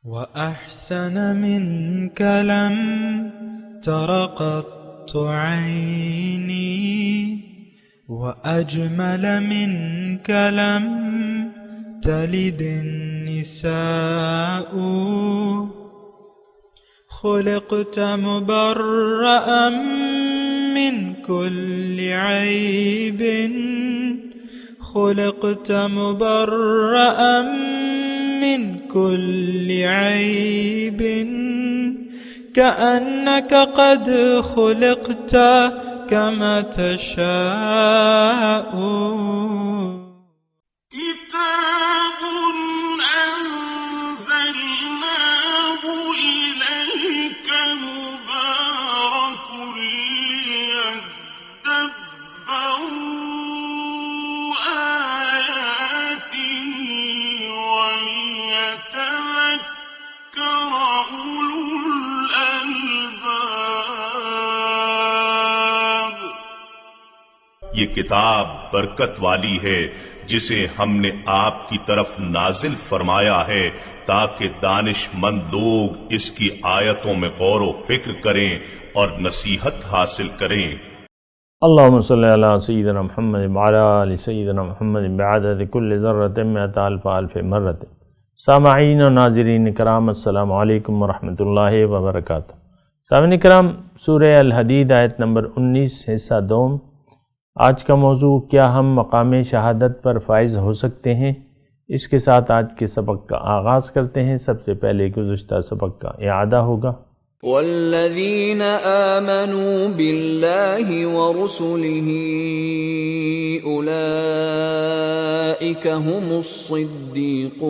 وأحسن منك لم تر قط عيني وأجمل منك لم تلد النساء خلقت مبرأ من كل عيب خلقت مبرأ من كل عيب كأنك قد خلقت كما تشاء كتاب أنزلناه إليك مبارك ليدبروا آياته وليتذكر أولو الألباب۔ یہ کتاب برکت والی ہے جسے ہم نے آپ کی طرف نازل فرمایا ہے تاکہ دانش مند لوگ اس کی آیتوں میں غور و فکر کریں اور نصیحت حاصل کریں۔ اللہم صلی علی سیدنا محمد وعلی آل سیدنا محمد بعدد کل ذرۃ مئۃ الف الف مرۃ۔ سامعین و ناظرین کرام، السلام علیکم ورحمۃ اللہ وبرکاتہ۔ سامعین کرام، سورہ الحدید آیت نمبر 19 حصہ دوم۔ آج کا موضوع، کیا ہم مقام شہادت پر فائز ہو سکتے ہیں؟ اس کے ساتھ آج کے سبق کا آغاز کرتے ہیں۔ سب سے پہلے گزشتہ سبق کا اعادہ ہوگا۔ والذین آمنوا باللہ ورسلہ اولئک هم الصدیقون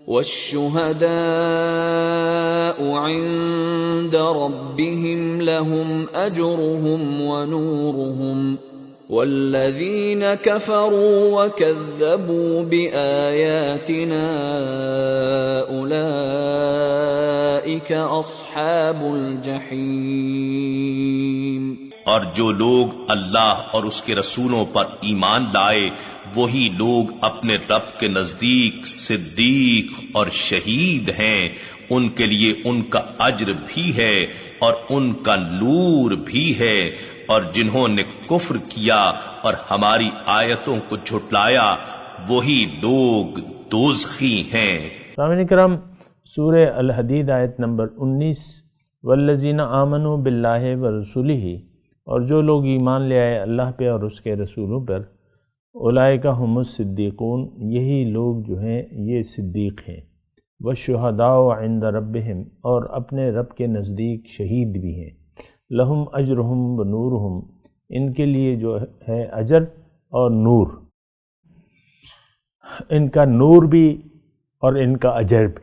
والشهداء عند ربهم لهم أجرهم ونورهم والذين كفروا وكذبوا بآياتنا أولئك أصحاب الجحيم۔ اور جو لوگ اللہ اور اس کے رسولوں پر ایمان لائے وہی لوگ اپنے رب کے نزدیک صدیق اور شہید ہیں، ان کے لیے ان کا اجر بھی ہے اور ان کا نور بھی ہے، اور جنہوں نے کفر کیا اور ہماری آیتوں کو جھٹلایا وہی لوگ دوزخی ہیں۔ سامعین کرام، سورہ الحدید آیت نمبر 19، والذین آمنوا باللہ ورسولہ، اور جو لوگ ایمان لے آئے اللہ پہ اور اس کے رسولوں پر، اولئک هم الصدیقون، یہی لوگ جو ہیں یہ صدیق ہیں، والشہداء عند ربہم، اور اپنے رب کے نزدیک شہید بھی ہیں، لہم اجرہم ونورہم، ان کے لیے جو ہے اجر اور نور، ان کا نور بھی اور ان کا اجر بھی۔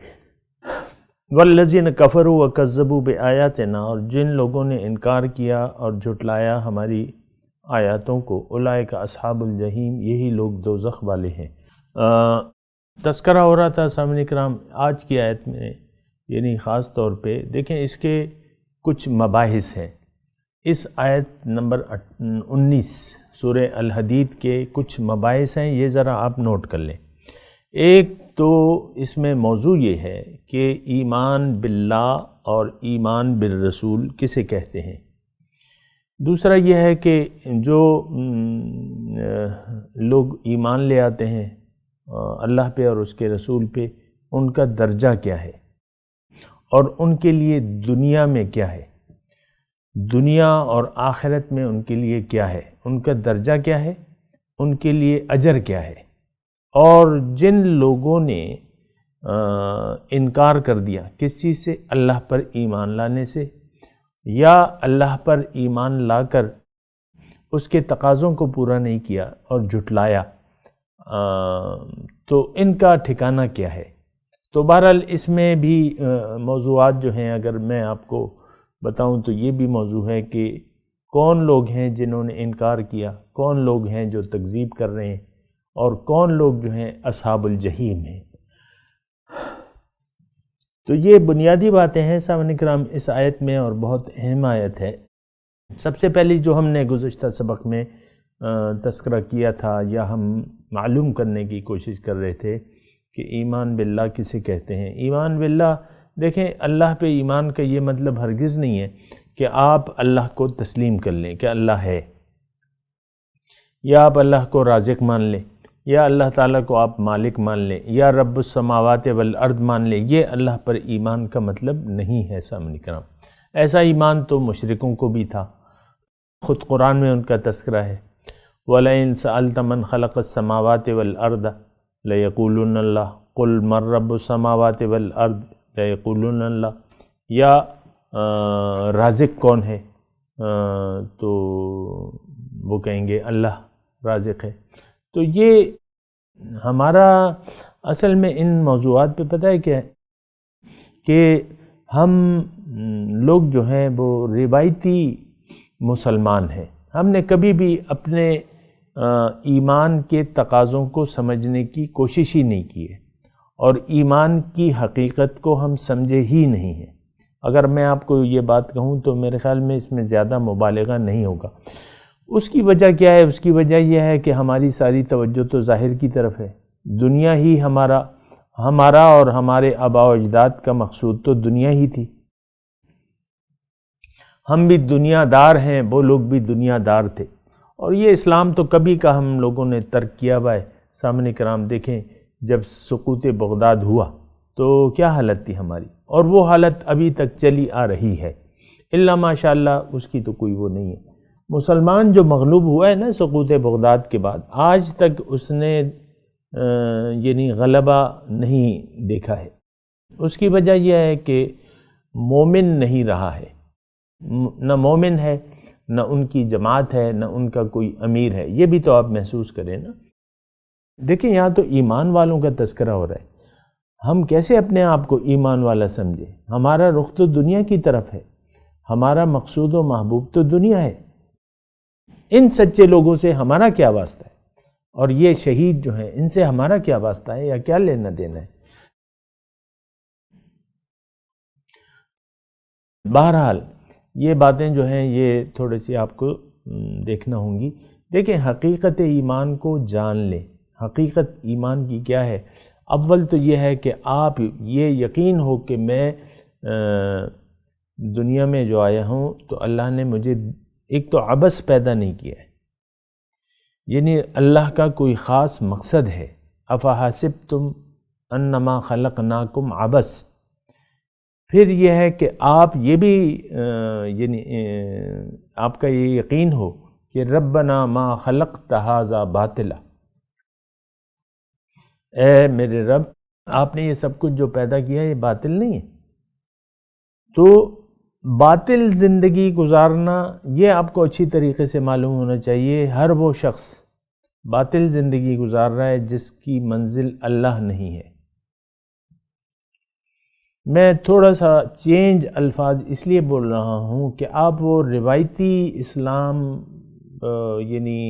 والذین کفروا وکذبوا بآیاتنا، اور جن لوگوں نے انکار کیا اور جھٹلایا ہماری آیاتوں کو، اولئک اصحاب الجحیم، یہی لوگ دوزخ والے ہیں۔ تذکرہ ہو رہا تھا سامعین کرام آج کی آیت میں، یعنی خاص طور پہ دیکھیں اس کے کچھ مباحث ہیں۔ اس آیت نمبر 19 سورہ الحدید کے کچھ مباحث ہیں، یہ ذرا آپ نوٹ کر لیں۔ ایک تو اس میں موضوع یہ ہے کہ ایمان باللہ اور ایمان بالرسول کسے کہتے ہیں۔ دوسرا یہ ہے کہ جو لوگ ایمان لے آتے ہیں اللہ پہ اور اس کے رسول پہ، ان کا درجہ کیا ہے اور ان کے لیے دنیا میں کیا ہے، دنیا اور آخرت میں ان کے لیے کیا ہے، ان کا درجہ کیا ہے، ان کے لیے اجر کیا ہے۔ اور جن لوگوں نے انکار کر دیا کس چیز سے، اللہ پر ایمان لانے سے، یا اللہ پر ایمان لا کر اس کے تقاضوں کو پورا نہیں کیا اور جھٹلایا، تو ان کا ٹھکانہ کیا ہے۔ تو بہرحال اس میں بھی موضوعات جو ہیں اگر میں آپ کو بتاؤں تو یہ بھی موضوع ہے کہ کون لوگ ہیں جنہوں نے انکار کیا، کون لوگ ہیں جو تکذیب کر رہے ہیں، اور کون لوگ جو ہیں اصحاب الجحیم ہیں۔ تو یہ بنیادی باتیں ہیں سامعین کرام اس آیت میں، اور بہت اہم آیت ہے۔ سب سے پہلی جو ہم نے گزشتہ سبق میں تذکرہ کیا تھا یا ہم معلوم کرنے کی کوشش کر رہے تھے کہ ایمان باللہ کسے کہتے ہیں۔ ایمان باللہ، دیکھیں اللہ پہ ایمان کا یہ مطلب ہرگز نہیں ہے کہ آپ اللہ کو تسلیم کر لیں کہ اللہ ہے، یا آپ اللہ کو رازق مان لیں، یا اللہ تعالیٰ کو آپ مالک مان لیں، یا رب السماوات والارض مان لیں۔ یہ اللہ پر ایمان کا مطلب نہیں ہے سامعین کرام۔ ایسا ایمان تو مشرکوں کو بھی تھا، خود قرآن میں ان کا تذکرہ ہے، وَلَئِن سَأَلْتَ مَنْ خَلَقَ السَّمَاوَاتِ وَالْأَرْضَ لَيَقُولُنَّ اللَّهُ قُلْ مَنْ رَبُّ السَّمَاوَاتِ وَالْأَرْضِ لَيَقُولُنَّ اللَّهُ، یا رازق کون ہے تو وہ کہیں گے اللہ رازق ہے۔ تو یہ ہمارا اصل میں ان موضوعات پہ پتہ ہے کیا ہے کہ ہم لوگ جو ہیں وہ روایتی مسلمان ہیں۔ ہم نے کبھی بھی اپنے ایمان کے تقاضوں کو سمجھنے کی کوشش ہی نہیں کی ہے، اور ایمان کی حقیقت کو ہم سمجھے ہی نہیں ہیں۔ اگر میں آپ کو یہ بات کہوں تو میرے خیال میں اس میں زیادہ مبالغہ نہیں ہوگا۔ اس کی وجہ کیا ہے؟ اس کی وجہ یہ ہے کہ ہماری ساری توجہ تو ظاہر کی طرف ہے۔ دنیا ہی ہمارا اور ہمارے آباء و اجداد کا مقصود تو دنیا ہی تھی۔ ہم بھی دنیا دار ہیں، وہ لوگ بھی دنیا دار تھے، اور یہ اسلام تو کبھی کا ہم لوگوں نے ترک کیا ہوا ہے۔ سامعین کرام دیکھیں، جب سقوط بغداد ہوا تو کیا حالت تھی ہماری، اور وہ حالت ابھی تک چلی آ رہی ہے، الا ماشاء اللہ اس کی تو کوئی وہ نہیں ہے۔ مسلمان جو مغلوب ہوا ہے نا سقوط بغداد کے بعد، آج تک اس نے یعنی غلبہ نہیں دیکھا ہے۔ اس کی وجہ یہ ہے کہ مومن نہیں رہا ہے، نہ مومن ہے، نہ ان کی جماعت ہے، نہ ان کا کوئی امیر ہے۔ یہ بھی تو آپ محسوس کریں نا۔ دیکھیں یہاں تو ایمان والوں کا تذکرہ ہو رہا ہے، ہم کیسے اپنے آپ کو ایمان والا سمجھیں؟ ہمارا رخ تو دنیا کی طرف ہے، ہمارا مقصود و محبوب تو دنیا ہے۔ ان سچے لوگوں سے ہمارا کیا واسطہ ہے؟ اور یہ شہید جو ہیں ان سے ہمارا کیا واسطہ ہے یا کیا لینا دینا ہے؟ بہرحال یہ باتیں جو ہیں یہ تھوڑی سی آپ کو دیکھنا ہوں گی۔ دیکھیں حقیقت ایمان کو جان لیں۔ حقیقت ایمان کی کیا ہے؟ اول تو یہ ہے کہ آپ یہ یقین ہو کہ میں دنیا میں جو آیا ہوں تو اللہ نے مجھے ایک تو عبث پیدا نہیں کیا ہے، یعنی اللہ کا کوئی خاص مقصد ہے۔ افحسبتم انما خلقناکم عبث۔ پھر یہ ہے کہ آپ یہ بھی یعنی آپ کا یہ یقین ہو کہ ربنا ما خلقت ھذا باطلا، اے میرے رب آپ نے یہ سب کچھ جو پیدا کیا یہ باطل نہیں ہے۔ تو باطل زندگی گزارنا یہ آپ کو اچھی طریقے سے معلوم ہونا چاہیے۔ ہر وہ شخص باطل زندگی گزار رہا ہے جس کی منزل اللہ نہیں ہے۔ میں تھوڑا سا چینج الفاظ اس لیے بول رہا ہوں کہ آپ وہ روایتی اسلام یعنی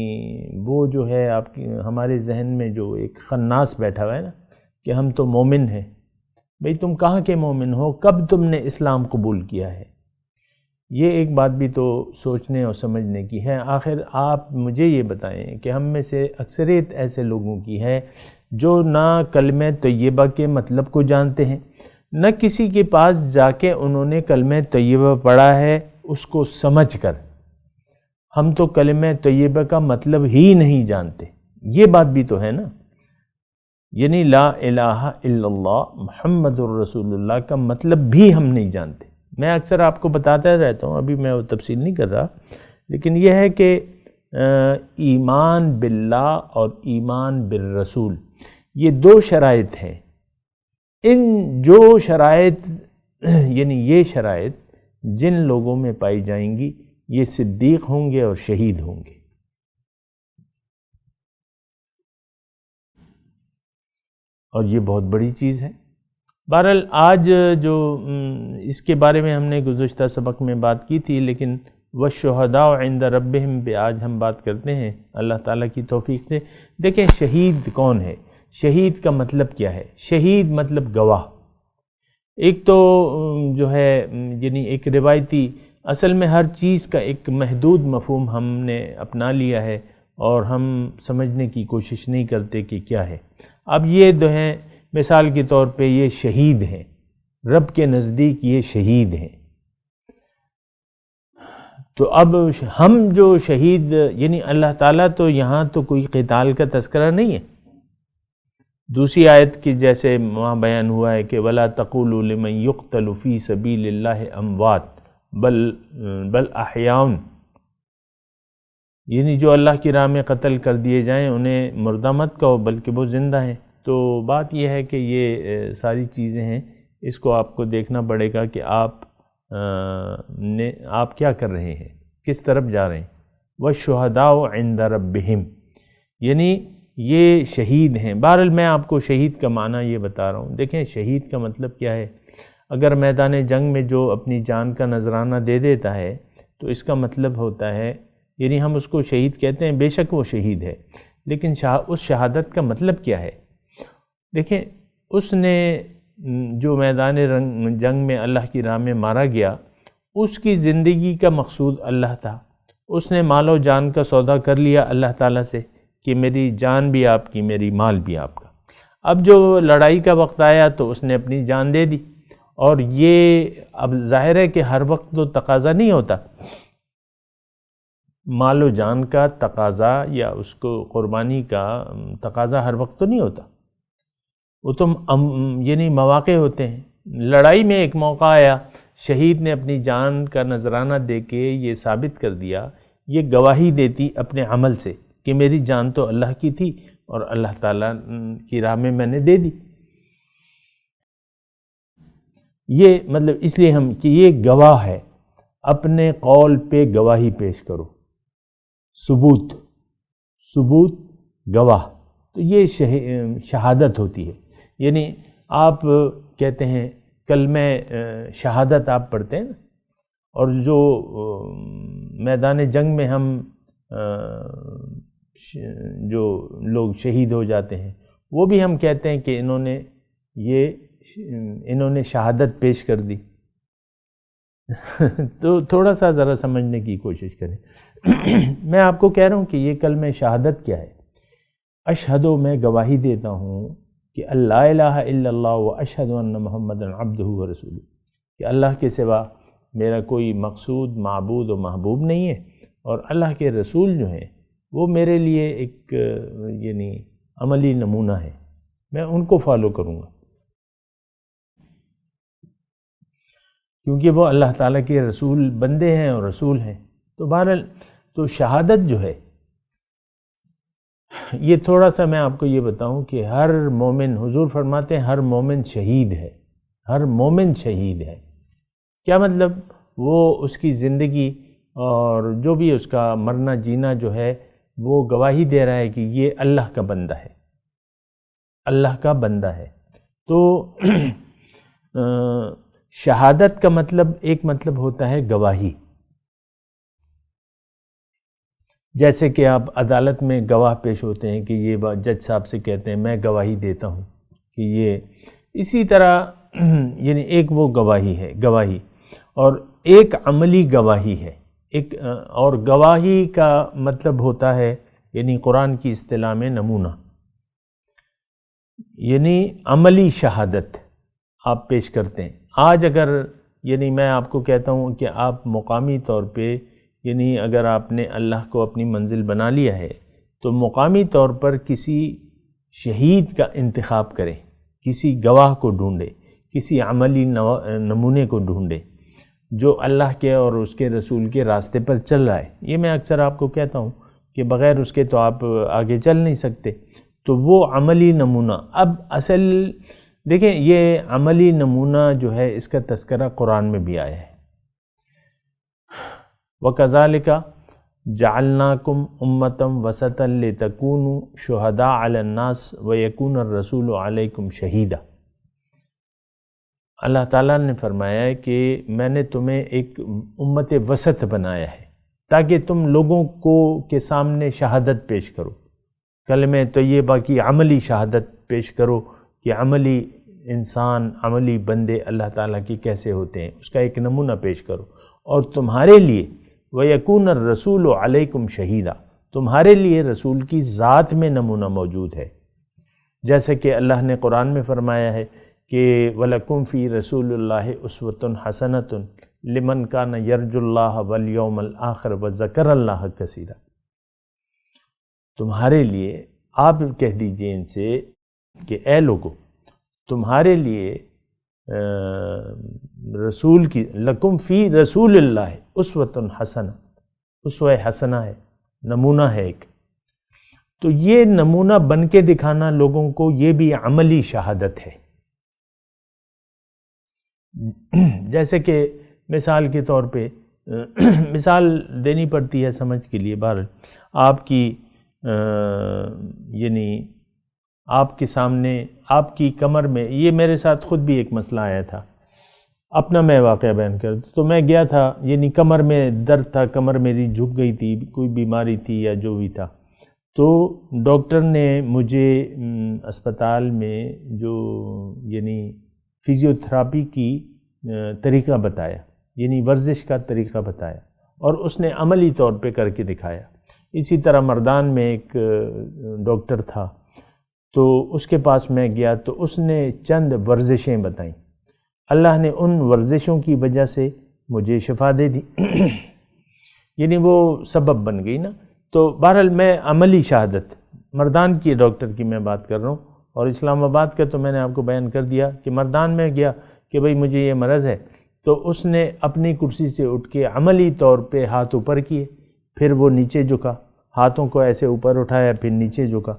وہ جو ہے آپ کی ہمارے ذہن میں جو ایک خناس بیٹھا ہوا ہے نا کہ ہم تو مومن ہیں۔ بھئی تم کہاں کے مومن ہو؟ کب تم نے اسلام قبول کیا ہے؟ یہ ایک بات بھی تو سوچنے اور سمجھنے کی ہے۔ آخر آپ مجھے یہ بتائیں کہ ہم میں سے اکثریت ایسے لوگوں کی ہے جو نہ کلمہ طیبہ کے مطلب کو جانتے ہیں، نہ کسی کے پاس جا کے انہوں نے کلمہ طیبہ پڑھا ہے اس کو سمجھ کر۔ ہم تو کلمہ طیبہ کا مطلب ہی نہیں جانتے، یہ بات بھی تو ہے نا۔ یعنی لا الہ الا اللہ محمد الرسول اللہ کا مطلب بھی ہم نہیں جانتے۔ میں اکثر آپ کو بتاتا رہتا ہوں، ابھی میں وہ تفصیل نہیں کر رہا، لیکن یہ ہے کہ ایمان باللہ اور ایمان بالرسول یہ دو شرائط ہیں۔ ان جو شرائط یعنی یہ شرائط جن لوگوں میں پائی جائیں گی یہ صدیق ہوں گے اور شہید ہوں گے۔ اور یہ بہت بڑی چیز ہے۔ بہرحال آج جو اس کے بارے میں ہم نے گزشتہ سبق میں بات کی تھی، لیکن وَالشُّهَدَاءُ عِنْدَ رَبِّهِمْ پہ آج ہم بات کرتے ہیں اللہ تعالیٰ کی توفیق سے۔ دیکھیں شہید کون ہے؟ شہید کا مطلب کیا ہے؟ شہید مطلب گواہ۔ ایک تو جو ہے یعنی ایک روایتی، اصل میں ہر چیز کا ایک محدود مفہوم ہم نے اپنا لیا ہے اور ہم سمجھنے کی کوشش نہیں کرتے کہ کیا ہے۔ اب یہ جو ہیں مثال کے طور پہ یہ شہید ہیں، رب کے نزدیک یہ شہید ہیں۔ تو اب ہم جو شہید، یعنی اللہ تعالیٰ تو یہاں تو کوئی قتال کا تذکرہ نہیں ہے۔ دوسری آیت کی جیسے وہاں بیان ہوا ہے کہ وَلَا تَقُولُوا لِمَن يُقْتَلُ فِي سَبِيلِ اللَّهِ أَمْوَاتٌ بَلْ أَحْيَاءٌ، یعنی جو اللہ کی راہ میں قتل کر دیے جائیں انہیں مردہ مت کہو بلکہ وہ زندہ ہیں۔ تو بات یہ ہے کہ یہ ساری چیزیں ہیں، اس کو آپ کو دیکھنا پڑے گا کہ آپ کیا کر رہے ہیں، کس طرف جا رہے ہیں۔ وَالشُّهَدَاءُ عِندَ رَبِّهِمْ، یعنی یہ شہید ہیں۔ بہرحال میں آپ کو شہید کا معنی یہ بتا رہا ہوں۔ دیکھیں شہید کا مطلب کیا ہے، اگر میدان جنگ میں جو اپنی جان کا نذرانہ دے دیتا ہے تو اس کا مطلب ہوتا ہے، یعنی ہم اس کو شہید کہتے ہیں، بے شک وہ شہید ہے، لیکن اس شہادت کا مطلب کیا ہے؟ دیکھیں اس نے جو میدان جنگ میں اللہ کی راہ میں مارا گیا، اس کی زندگی کا مقصود اللہ تھا، اس نے مال و جان کا سودا کر لیا اللہ تعالیٰ سے کہ میری جان بھی آپ کی، میری مال بھی آپ کا۔ اب جو لڑائی کا وقت آیا تو اس نے اپنی جان دے دی، اور یہ اب ظاہر ہے کہ ہر وقت تو تقاضا نہیں ہوتا، مال و جان کا تقاضا یا اس کو قربانی کا تقاضا ہر وقت تو نہیں ہوتا، وہ تو یعنی مواقع ہوتے ہیں۔ لڑائی میں ایک موقع آیا، شہید نے اپنی جان کا نذرانہ دے کے یہ ثابت کر دیا، یہ گواہی دیتی اپنے عمل سے کہ میری جان تو اللہ کی تھی اور اللہ تعالیٰ کی راہ میں نے دے دی۔ یہ مطلب اس لیے ہم کہ یہ گواہ ہے، اپنے قول پہ گواہی پیش کرو، ثبوت گواہ، تو یہ شہادت ہوتی ہے۔ یعنی آپ کہتے ہیں کلمہ شہادت آپ پڑھتے ہیں نا، اور جو میدان جنگ میں ہم جو لوگ شہید ہو جاتے ہیں وہ بھی ہم کہتے ہیں کہ انہوں نے شہادت پیش کر دی۔ تو تھوڑا سا ذرا سمجھنے کی کوشش کریں۔ میں آپ کو کہہ رہا ہوں کہ یہ کلمہ شہادت کیا ہے؟ اشہدو، میں گواہی دیتا ہوں کہ اللہ الہ الا اللہ و اشہد ان محمد عبدہ و رسولہ، کہ اللہ کے سوا میرا کوئی مقصود، معبود و محبوب نہیں ہے، اور اللہ کے رسول جو ہیں وہ میرے لیے ایک یعنی عملی نمونہ ہے، میں ان کو فالو کروں گا، کیونکہ وہ اللہ تعالیٰ کے رسول بندے ہیں اور رسول ہیں۔ تو بہرحال تو شہادت جو ہے، یہ تھوڑا سا میں آپ کو یہ بتاؤں کہ ہر مومن، حضور فرماتے ہیں ہر مومن شہید ہے، ہر مومن شہید ہے۔ کیا مطلب؟ وہ اس کی زندگی اور جو بھی اس کا مرنا جینا جو ہے وہ گواہی دے رہا ہے کہ یہ اللہ کا بندہ ہے، اللہ کا بندہ ہے۔ تو شہادت کا مطلب ایک مطلب ہوتا ہے گواہی، جیسے کہ آپ عدالت میں گواہ پیش ہوتے ہیں کہ یہ جج صاحب سے کہتے ہیں میں گواہی دیتا ہوں کہ یہ، اسی طرح یعنی ایک وہ گواہی ہے، گواہی، اور ایک عملی گواہی ہے، ایک اور گواہی کا مطلب ہوتا ہے یعنی قرآن کی اصطلاح میں نمونہ، یعنی عملی شہادت آپ پیش کرتے ہیں۔ آج اگر یعنی میں آپ کو کہتا ہوں کہ آپ مقامی طور پہ یعنی اگر آپ نے اللہ کو اپنی منزل بنا لیا ہے تو مقامی طور پر کسی شہید کا انتخاب کریں، کسی گواہ کو ڈھونڈیں، کسی عملی نمونے کو ڈھونڈیں جو اللہ کے اور اس کے رسول کے راستے پر چل رہا ہے۔ یہ میں اکثر آپ کو کہتا ہوں کہ بغیر اس کے تو آپ آگے چل نہیں سکتے، تو وہ عملی نمونہ۔ اب اصل دیکھیں یہ عملی نمونہ جو ہے اس کا تذکرہ قرآن میں بھی آیا ہے، وَكَذَلِكَ جَعَلْنَاكُمْ أُمَّةً وَسَطًا لِتَكُونُوا شُهَدَاءَ عَلَى النَّاسِ وَيَكُونَ الرَّسُولُ عَلَيْكُمْ شَهِيدًا۔ اللہ تعالیٰ نے فرمایا ہے کہ میں نے تمہیں ایک امت وسط بنایا ہے تاکہ تم لوگوں کے سامنے شہادت پیش کرو، کلمہ طیبہ کی عملی شہادت پیش کرو کہ عملی انسان، عملی بندے اللہ تعالیٰ کی کیسے ہوتے ہیں، اس کا ایک نمونہ پیش کرو، اور تمہارے لیے وَيَكُونَ الرَّسُولُ عَلَيْكُمْ شَهِيدًا، تمہارے لیے رسول کی ذات میں نمونہ موجود ہے۔ جیسے کہ اللہ نے قرآن میں فرمایا ہے کہ وَلَكُمْ فِي رَسُولِ اللَّهِ أُسْوَةٌ حَسَنَةٌ لِمَنْ كَانَ يَرْجُو اللَّهَ وَالْيَوْمَ الْآخِرَ وَذَكَرَ اللَّهَ كَثِيرًا۔ تمہارے لیے آپ کہہ دیجئے ان سے کہ اے لوگو، تمہارے لیے رسول کی لکم فی رسول اللہ اسوۃ حسنہ، اسوہ حسنہ ہے، نمونہ ہے ایک، تو یہ نمونہ بن کے دکھانا لوگوں کو، یہ بھی عملی شہادت ہے۔ جیسے کہ مثال کے طور پہ مثال دینی پڑتی ہے سمجھ کے لیے، بہرحال آپ کی یعنی آپ کے سامنے آپ کی کمر میں، یہ میرے ساتھ خود بھی ایک مسئلہ آیا تھا، اپنا میں واقعہ بیان کر، تو میں گیا تھا، یعنی کمر میں درد تھا، کمر میری جھک گئی تھی، کوئی بیماری تھی یا جو بھی تھا، تو ڈاکٹر نے مجھے اسپتال میں جو یعنی فزیو تھراپی کی طریقہ بتایا، یعنی ورزش کا طریقہ بتایا، اور اس نے عملی طور پہ کر کے دکھایا۔ اسی طرح مردان میں ایک ڈاکٹر تھا، تو اس کے پاس میں گیا تو اس نے چند ورزشیں بتائیں، اللہ نے ان ورزشوں کی وجہ سے مجھے شفا دے دی، یعنی وہ سبب بن گئی نا۔ تو بہرحال میں عملی شہادت مردان کی ڈاکٹر کی میں بات کر رہا ہوں، اور اسلام آباد کا تو میں نے آپ کو بیان کر دیا کہ مردان میں گیا کہ بھئی مجھے یہ مرض ہے، تو اس نے اپنی کرسی سے اٹھ کے عملی طور پہ ہاتھ اوپر کیے، پھر وہ نیچے جھکا، ہاتھوں کو ایسے اوپر اٹھایا، پھر نیچے جھکا،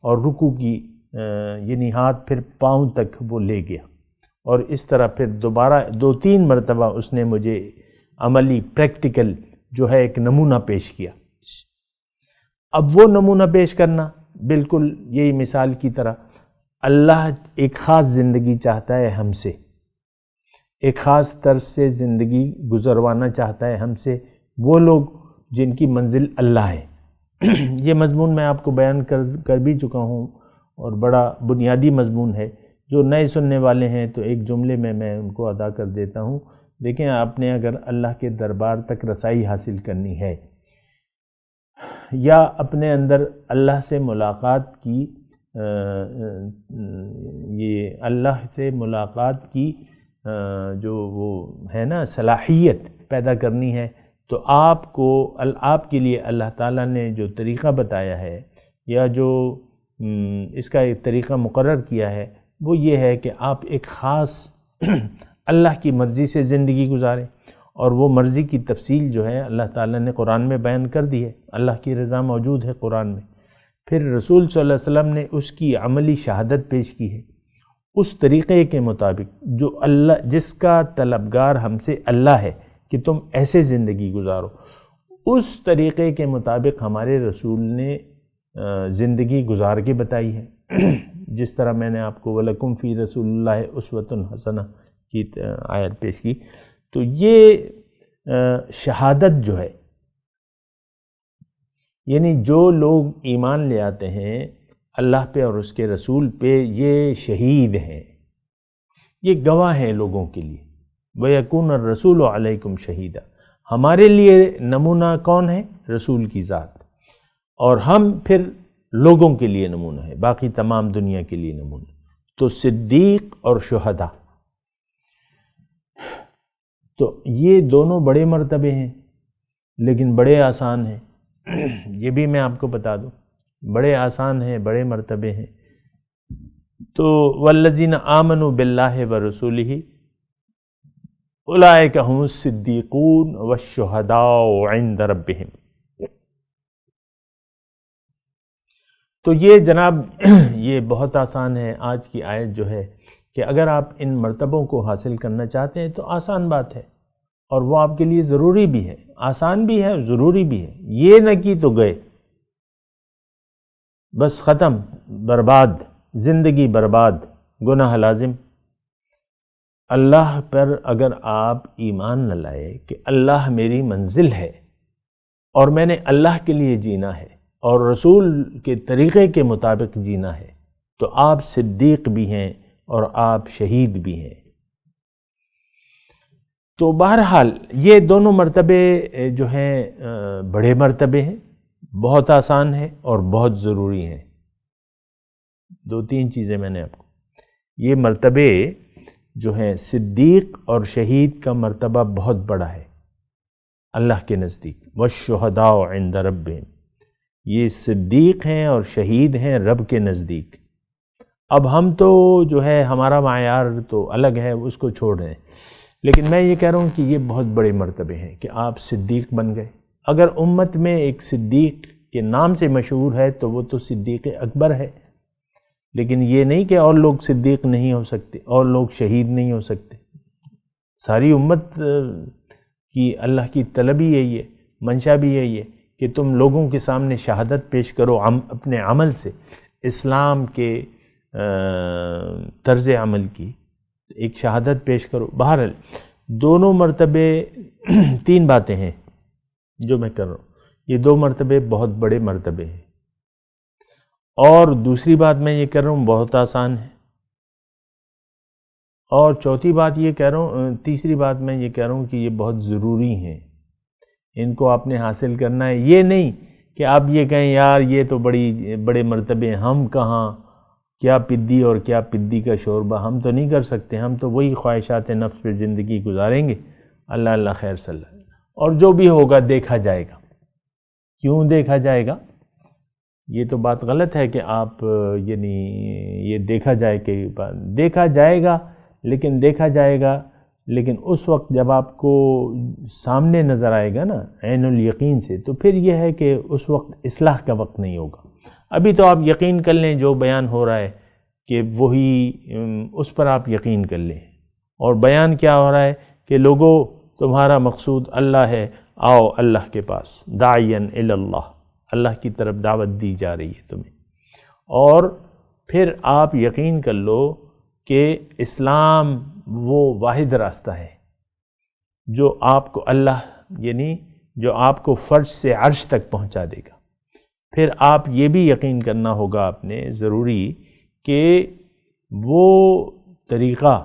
اور رکوع کی یعنی ہاتھ پھر پاؤں تک وہ لے گیا، اور اس طرح پھر دوبارہ 2-3 مرتبہ اس نے مجھے عملی پریکٹیکل جو ہے ایک نمونہ پیش کیا۔ اب وہ نمونہ پیش کرنا بالکل یہی مثال کی طرح، اللہ ایک خاص زندگی چاہتا ہے ہم سے، ایک خاص طرز سے زندگی گزروانا چاہتا ہے ہم سے، وہ لوگ جن کی منزل اللہ ہے۔ یہ مضمون میں آپ کو بیان کر بھی چکا ہوں، اور بڑا بنیادی مضمون ہے، جو نئے سننے والے ہیں تو ایک جملے میں ان کو ادا کر دیتا ہوں۔ دیکھیں، آپ نے اگر اللہ کے دربار تک رسائی حاصل کرنی ہے، یا اپنے اندر اللہ سے ملاقات کی یہ اللہ سے ملاقات کی جو وہ ہے نا صلاحیت پیدا کرنی ہے، تو آپ کے لیے اللہ تعالیٰ نے جو طریقہ بتایا ہے، یا جو اس کا ایک طریقہ مقرر کیا ہے، وہ یہ ہے کہ آپ ایک خاص اللہ کی مرضی سے زندگی گزاریں، اور وہ مرضی کی تفصیل جو ہے اللہ تعالیٰ نے قرآن میں بیان کر دی ہے، اللہ کی رضا موجود ہے قرآن میں، پھر رسول صلی اللہ علیہ وسلم نے اس کی عملی شہادت پیش کی ہے، اس طریقے کے مطابق جو اللہ، جس کا طلبگار ہم سے اللہ ہے کہ تم ایسے زندگی گزارو، اس طریقے کے مطابق ہمارے رسول نے زندگی گزار کے بتائی ہے، جس طرح میں نے آپ کو وَلَكُمْ فِي رَسُولِ اللَّهِ أُسْوَةٌ حَسَنَةٌ کی آیت پیش کی۔ تو یہ شہادت جو ہے، یعنی جو لوگ ایمان لے آتے ہیں اللہ پہ اور اس کے رسول پہ، یہ شہید ہیں، یہ گواہ ہیں لوگوں کے لیے۔ وَيَكُونَ الرَّسُولُ عَلَيْكُمْ شَهِيدًا، ہمارے لیے نمونہ کون ہے؟ رسول کی ذات، اور ہم پھر لوگوں کے لیے نمونہ ہے، باقی تمام دنیا کے لیے نمونہ۔ تو صدیق اور شہداء، تو یہ دونوں بڑے مرتبے ہیں، لیکن بڑے آسان ہیں، یہ بھی میں آپ کو بتا دوں، بڑے آسان ہیں، بڑے مرتبے ہیں۔ تو والذین آمنوا باللہ ورسولہ اولئک ھم الصدیقون والشہداء عند ربہم۔ تو یہ جناب یہ بہت آسان ہے، آج کی آیت جو ہے کہ اگر آپ ان مرتبوں کو حاصل کرنا چاہتے ہیں تو آسان بات ہے، اور وہ آپ کے لیے ضروری بھی ہے، آسان بھی ہے، ضروری بھی ہے۔ یہ نہ کی تو گئے، بس ختم، برباد، زندگی برباد، گناہ لازم۔ اللہ پر اگر آپ ایمان نہ لائے کہ اللہ میری منزل ہے، اور میں نے اللہ کے لیے جینا ہے، اور رسول کے طریقے کے مطابق جینا ہے، تو آپ صدیق بھی ہیں اور آپ شہید بھی ہیں۔ تو بہرحال یہ دونوں مرتبے جو ہیں بڑے مرتبے ہیں، بہت آسان ہیں اور بہت ضروری ہیں۔ 2-3 چیزیں میں نے آپ کو، یہ مرتبے جو ہیں صدیق اور شہید کا مرتبہ بہت بڑا ہے اللہ کے نزدیک. والشہداء عند ربہم، یہ صدیق ہیں اور شہید ہیں رب کے نزدیک. اب ہم تو جو ہے ہمارا معیار تو الگ ہے، اس کو چھوڑ رہے ہیں، لیکن میں یہ کہہ رہا ہوں کہ یہ بہت بڑے مرتبے ہیں کہ آپ صدیق بن گئے. اگر امت میں ایک صدیق کے نام سے مشہور ہے تو وہ تو صدیق اکبر ہے، لیکن یہ نہیں کہ اور لوگ صدیق نہیں ہو سکتے، اور لوگ شہید نہیں ہو سکتے. ساری امت کی اللہ کی طلب ہی یہی ہے، منشا بھی یہی ہے کہ تم لوگوں کے سامنے شہادت پیش کرو اپنے عمل سے، اسلام کے طرز عمل کی ایک شہادت پیش کرو. بہرحال دونوں مرتبے 3 باتیں ہیں جو میں کر رہا ہوں، یہ 2 مرتبے بہت بڑے مرتبے ہیں. اور دوسری بات میں یہ کر رہا ہوں بہت آسان ہے. اور چوتھی بات یہ کہہ رہا ہوں، تیسری بات میں یہ کہہ رہا ہوں کہ یہ بہت ضروری ہیں، ان کو آپ نے حاصل کرنا ہے. یہ نہیں کہ آپ یہ کہیں یار یہ تو بڑے مرتبے ہیں، ہم کہاں، کیا پدی اور کیا پدی کا شوربہ، ہم تو نہیں کر سکتے، ہم تو وہی خواہشات نفس پہ زندگی گزاریں گے. اللہ اللہ خیر صلی اللہ، اور جو بھی ہوگا دیکھا جائے گا. کیوں دیکھا جائے گا؟ یہ تو بات غلط ہے کہ آپ یعنی یہ دیکھا جائے کہ دیکھا جائے گا، لیکن دیکھا جائے گا لیکن اس وقت جب آپ کو سامنے نظر آئے گا نا عین الیقین سے، تو پھر یہ ہے کہ اس وقت اصلاح کا وقت نہیں ہوگا. ابھی تو آپ یقین کر لیں جو بیان ہو رہا ہے کہ وہی اس پر آپ یقین کر لیں. اور بیان کیا ہو رہا ہے کہ لوگوں تمہارا مقصود اللہ ہے، آؤ اللہ کے پاس، داعین الی اللہ، اللہ کی طرف دعوت دی جا رہی ہے تمہیں. اور پھر آپ یقین کر لو کہ اسلام وہ واحد راستہ ہے جو آپ کو اللہ یعنی جو آپ کو فرش سے عرش تک پہنچا دے گا. پھر آپ یہ بھی یقین کرنا ہوگا آپ نے ضروری کہ وہ طریقہ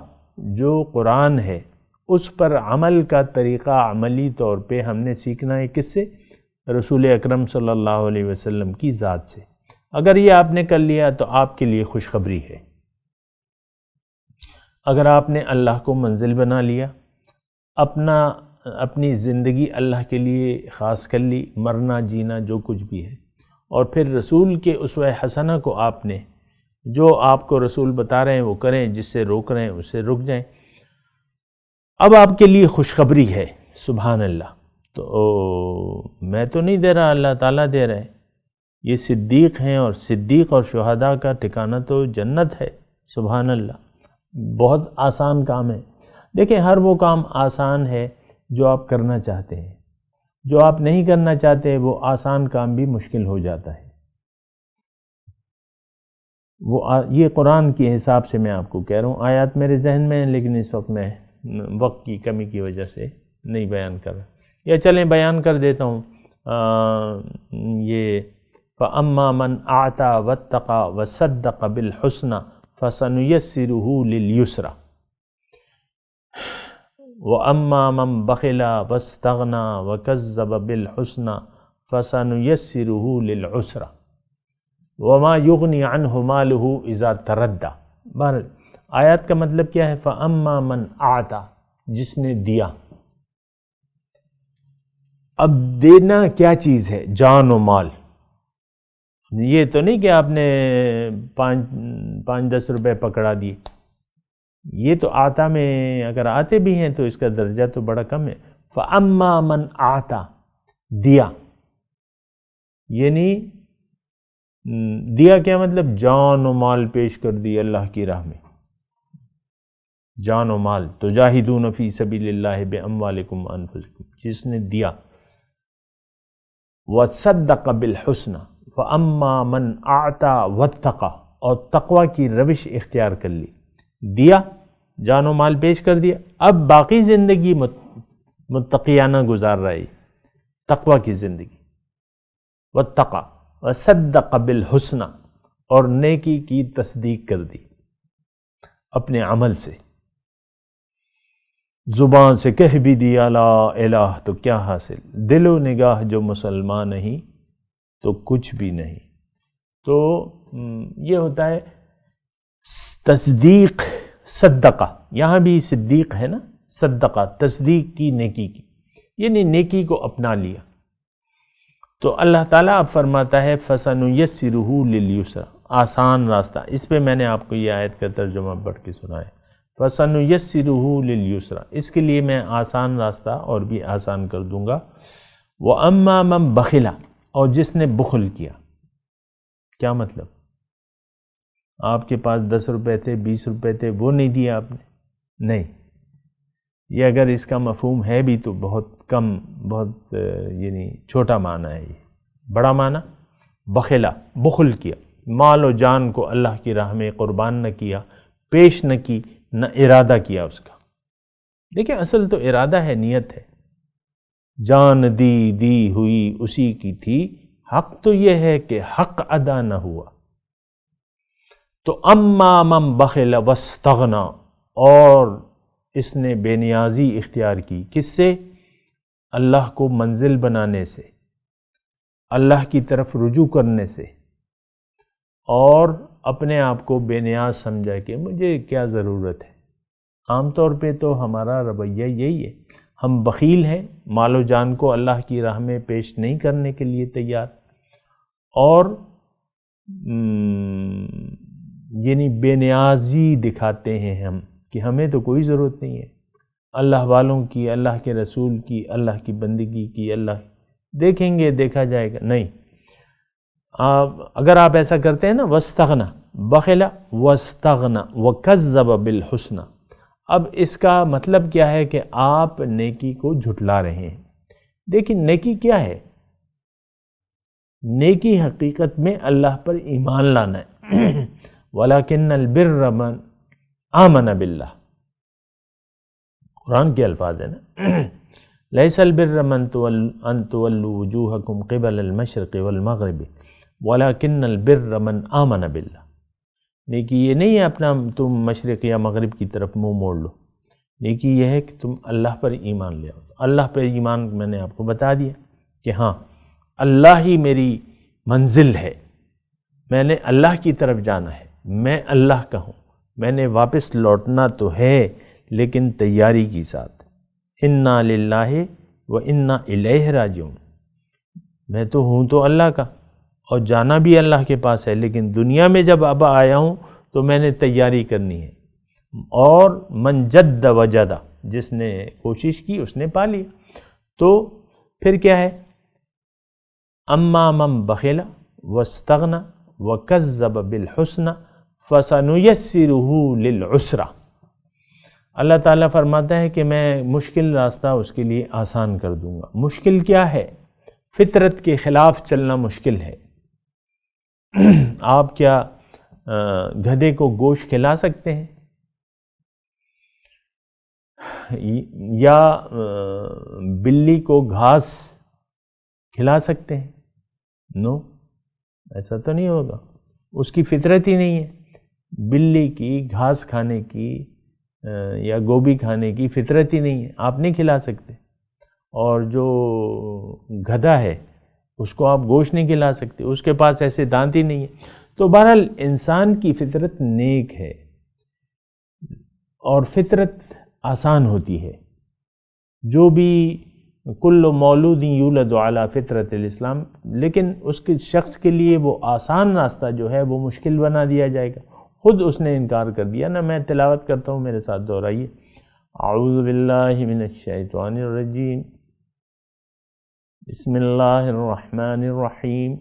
جو قرآن ہے اس پر عمل کا طریقہ عملی طور پہ ہم نے سیکھنا ہے. کس سے؟ رسول اکرم صلی اللہ علیہ وسلم کی ذات سے. اگر یہ آپ نے کر لیا تو آپ کے لیے خوشخبری ہے. اگر آپ نے اللہ کو منزل بنا لیا، اپنی زندگی اللہ کے لیے خاص کر لی، مرنا جینا جو کچھ بھی ہے، اور پھر رسول کے اسوہ حسنہ کو آپ نے جو آپ کو رسول بتا رہے ہیں وہ کریں، جس سے روک رہے ہیں اس سے رک جائیں. اب آپ کے لیے خوشخبری ہے. سبحان اللہ. تو میں تو نہیں دے رہا، اللہ تعالیٰ دے رہے ہیں. یہ صدیق ہیں اور صدیق اور شہداء کا ٹھکانہ تو جنت ہے. سبحان اللہ. بہت آسان کام ہے. دیکھیں ہر وہ کام آسان ہے جو آپ کرنا چاہتے ہیں، جو آپ نہیں کرنا چاہتے وہ آسان کام بھی مشکل ہو جاتا ہے. یہ قرآن کے حساب سے میں آپ کو کہہ رہا ہوں. آیات میرے ذہن میں ہیں لیکن اس وقت میں وقت کی کمی کی وجہ سے نہیں بیان کر رہا. یا چلیں بیان کر دیتا ہوں. یہ فَأَمَّا مَنْ أَعْطَى وَاتَّقَى وَصَدَّقَ بِالْحُسْنَى فَسَنُيَسِّرُهُ لِلْيُسْرَى وَأَمَّا مَنْ بَخِلَ وَاسْتَغْنَى وَكَذَّبَ بِالْحُسْنَى فَسَنُيَسِّرُهُ لِلْعُسْرَى وَمَا يُغْنِي عَنْهُ مَالُهُ إِذَا تَرَدَّى. بہرحال آیات کا مطلب کیا ہے؟ فَأَمَّا مَنْ أَعْطَى، جس نے دیا. اب دینا کیا چیز ہے؟ جان و مال. یہ تو نہیں کہ آپ نے 5-10 روپے پکڑا دیے. یہ تو آتا میں اگر آتے بھی ہیں تو اس کا درجہ تو بڑا کم ہے. فَأَمَّا مَنْ أَعْطَى، دیا. یعنی دیا کیا مطلب؟ جان و مال پیش کر دی اللہ کی راہ میں. جان و مال. تجاہدون فی سبیل اللہ باموالکم وانفسکم، جس نے دیا. وصدق بالحسنى فاما من اعطى واتقى، اور تقوی کی روش اختیار کر لی. دیا، جان و مال پیش کر دیا، اب باقی زندگی متقیانہ گزار رہی، تقوی کی زندگی. واتقى وصدق بالحسنى، اور نیکی کی تصدیق کر دی اپنے عمل سے. زبان سے کہہ بھی دیا لا الہ تو کیا حاصل، دل و نگاہ جو مسلمان نہیں تو کچھ بھی نہیں. تو یہ ہوتا ہے تصدیق صدقہ، یہاں بھی صدیق ہے نا، صدقہ تصدیق کی نیکی کی، یعنی نیکی کو اپنا لیا. تو اللہ تعالیٰ اب فرماتا ہے فَسَنُيَسِّرُهُ لِلْيُسْرَى، آسان راستہ. اس پہ میں نے آپ کو یہ آیت کا ترجمہ پڑھ کے سنایا، فَسَنُيَسِّرُهُ لِلْيُسْرَى، اس کے لیے میں آسان راستہ اور بھی آسان کر دوں گا. وَأَمَّا مَنْ بَخِلَ، اور جس نے بخل کیا. کیا مطلب؟ آپ کے پاس 10 روپے تھے، 20 روپے تھے، وہ نہیں دیا آپ نے؟ نہیں، یہ اگر اس کا مفہوم ہے بھی تو بہت کم، بہت یعنی چھوٹا معنی ہے. یہ بڑا معنی بخلا، بخل کیا، مال و جان کو اللہ کی راہ میں قربان نہ کیا، پیش نہ کی، نہ ارادہ کیا اس کا. دیکھیں اصل تو ارادہ ہے، نیت ہے. جان دی ہوئی اسی کی تھی، حق تو یہ ہے کہ حق ادا نہ ہوا. تو اما من بخل واستغنا، اور اس نے بے نیازی اختیار کی. کس سے؟ اللہ کو منزل بنانے سے، اللہ کی طرف رجوع کرنے سے، اور اپنے آپ کو بے نیاز سمجھا کہ مجھے کیا ضرورت ہے. عام طور پہ تو ہمارا رویہ یہی ہے، ہم بخیل ہیں، مال و جان کو اللہ کی راہ میں پیش نہیں کرنے کے لیے تیار، اور یعنی بے نیازی دکھاتے ہیں ہم کہ ہمیں تو کوئی ضرورت نہیں ہے اللہ والوں کی، اللہ کے رسول کی، اللہ کی بندگی کی. اللہ دیکھیں گے، دیکھا جائے گا. نہیں، اگر آپ ایسا کرتے ہیں نا، واستغنا، بخلا واستغنا وکذب بالحسنى، اب اس کا مطلب کیا ہے کہ آپ نیکی کو جھٹلا رہے ہیں. دیکھیں نیکی کیا ہے؟ نیکی حقیقت میں اللہ پر ایمان لانا ہے. وَلَكِنَّ الْبِرَّ مَنْ آمَنَ بِاللَّهِ، قرآن کے الفاظ ہیں نا. لَيْسَ الْبِرَّ مَنْ أَن تُوَلُّوا وُجُوهَكُمْ قِبَلَ الْمَشْرِقِ وَالْمَغْرِبِ وَلَكِنَّ الْبِرَّ مَنْ آمَنَ بِاللَّهِ. نیکی یہ نہیں ہے اپنا تم مشرق یا مغرب کی طرف منہ موڑ لو. نیکی یہ ہے کہ تم اللہ پر ایمان لے آؤ. اللہ پر ایمان میں نے آپ کو بتا دیا کہ ہاں اللہ ہی میری منزل ہے، میں نے اللہ کی طرف جانا ہے، میں اللہ کا ہوں، میں نے واپس لوٹنا تو ہے لیکن تیاری کے ساتھ. انا للہ و انا الیہ راجعون، میں تو ہوں تو اللہ کا اور جانا بھی اللہ کے پاس ہے، لیکن دنیا میں جب اب آیا ہوں تو میں نے تیاری کرنی ہے. اور من جد وجد، جس نے کوشش کی اس نے پا لیا. تو پھر کیا ہے؟ اما من بخل واستغنى وکذب بالحسنى فسنیسرہ للعسرى. اللہ تعالیٰ فرماتا ہے کہ میں مشکل راستہ اس کے لیے آسان کر دوں گا. مشکل کیا ہے؟ فطرت کے خلاف چلنا مشکل ہے. آپ کیا گدھے کو گوشت کھلا سکتے ہیں؟ یا بلی کو گھاس کھلا سکتے ہیں؟ نو، ایسا تو نہیں ہوگا. اس کی فطرت ہی نہیں ہے. بلی کی گھاس کھانے کی یا گوبھی کھانے کی فطرت ہی نہیں ہے، آپ نہیں کھلا سکتے. اور جو گدھا ہے اس کو آپ گوشت نہیں کھلا سکتے، اس کے پاس ایسے دانت ہی نہیں ہے. تو بہرحال انسان کی فطرت نیک ہے اور فطرت آسان ہوتی ہے. جو بھی کل مولود یولد علی فطرت الاسلام، لیکن اس کے شخص کے لیے وہ آسان راستہ جو ہے وہ مشکل بنا دیا جائے گا. خود اس نے انکار کر دیا نا. میں تلاوت کرتا ہوں، میرے ساتھ دہرائیے. اعوذ باللہ من الشیطان الرجیم، بسم اللہ الرحمن الرحیم.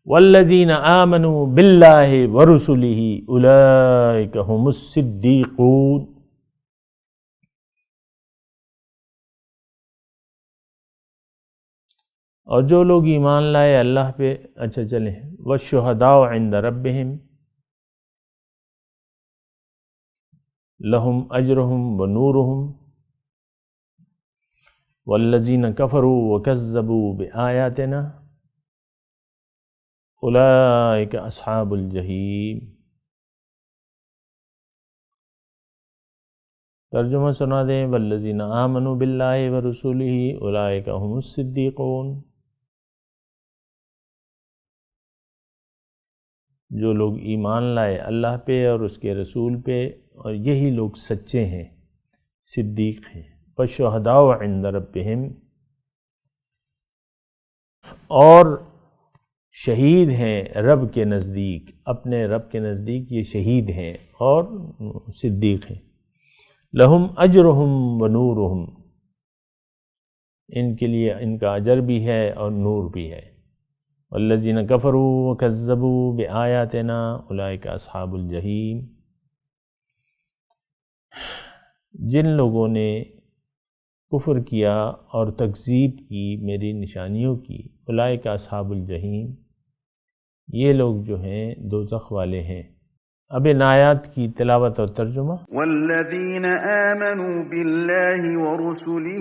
والذین آمنوا باللہ ورسلہ اولئک هم الصدیقون. اور جو لوگ ایمان لائے اللہ پہ. اچھا چلیں. والشہداء عند ربہم لہم اجرہم ونورہم والذین کفروا وکذبوا بآیاتنا اولئک اصحاب الجحیم. ترجمہ سنا دیں. والذین آمنوا باللہ ورسولہ اولئک هم الصدیقون. جو لوگ ایمان لائے اللہ پہ اور اس کے رسول پہ، اور یہی لوگ سچے ہیں، صدیق ہیں۔ وَالشُّهَدَاءُ عِندَ رَبِّهِمْ، اور شہید ہیں رب کے نزدیک، اپنے رب کے نزدیک یہ شہید ہیں اور صدیق ہیں۔ لہم اجرہم ونورہم، ان کے لیے ان کا اجر بھی ہے اور نور بھی ہے۔ والذین کفروا وکذبوا بآیاتنا اولئک اصحاب الجحیم، جن لوگوں نے کفر کیا اور تکذیب کی میری نشانیوں کی، اولئک اصحاب الجحیم، یہ لوگ جو ہیں دوزخ والے ہیں۔ اب ان آیات کی تلاوت اور ترجمہ۔ والذین آمنوا باللہ ورسلہ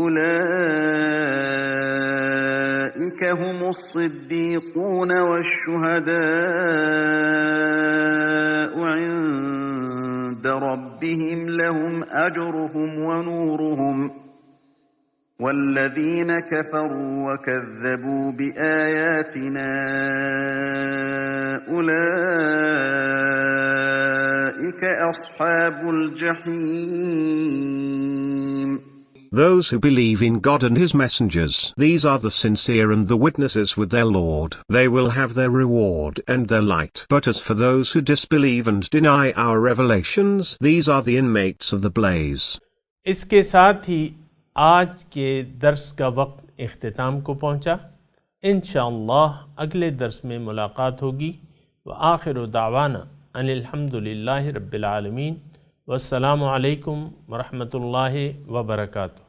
اولئک هم الصدیقون والشہداء عند ربهم لهم اجرهم ونورهم والذین کفروا وکذبوا بآیاتنا اولئک اصحاب الجحیم۔ Those who believe in God and His messengers, these are the sincere and the witnesses with their Lord. They will have their reward and their light. But as for those who disbelieve and deny our revelations, these are the inmates of the blaze. اس کے ساتھ ہی آج کے درس کا وقت اختتام کو پہنچا۔ انشاءاللہ اگلے درس میں ملاقات ہوگی۔ وآخر دعوانا ان الحمدللہ رب العالمین، والسلام علیکم ورحمۃ اللہ وبرکاتہ۔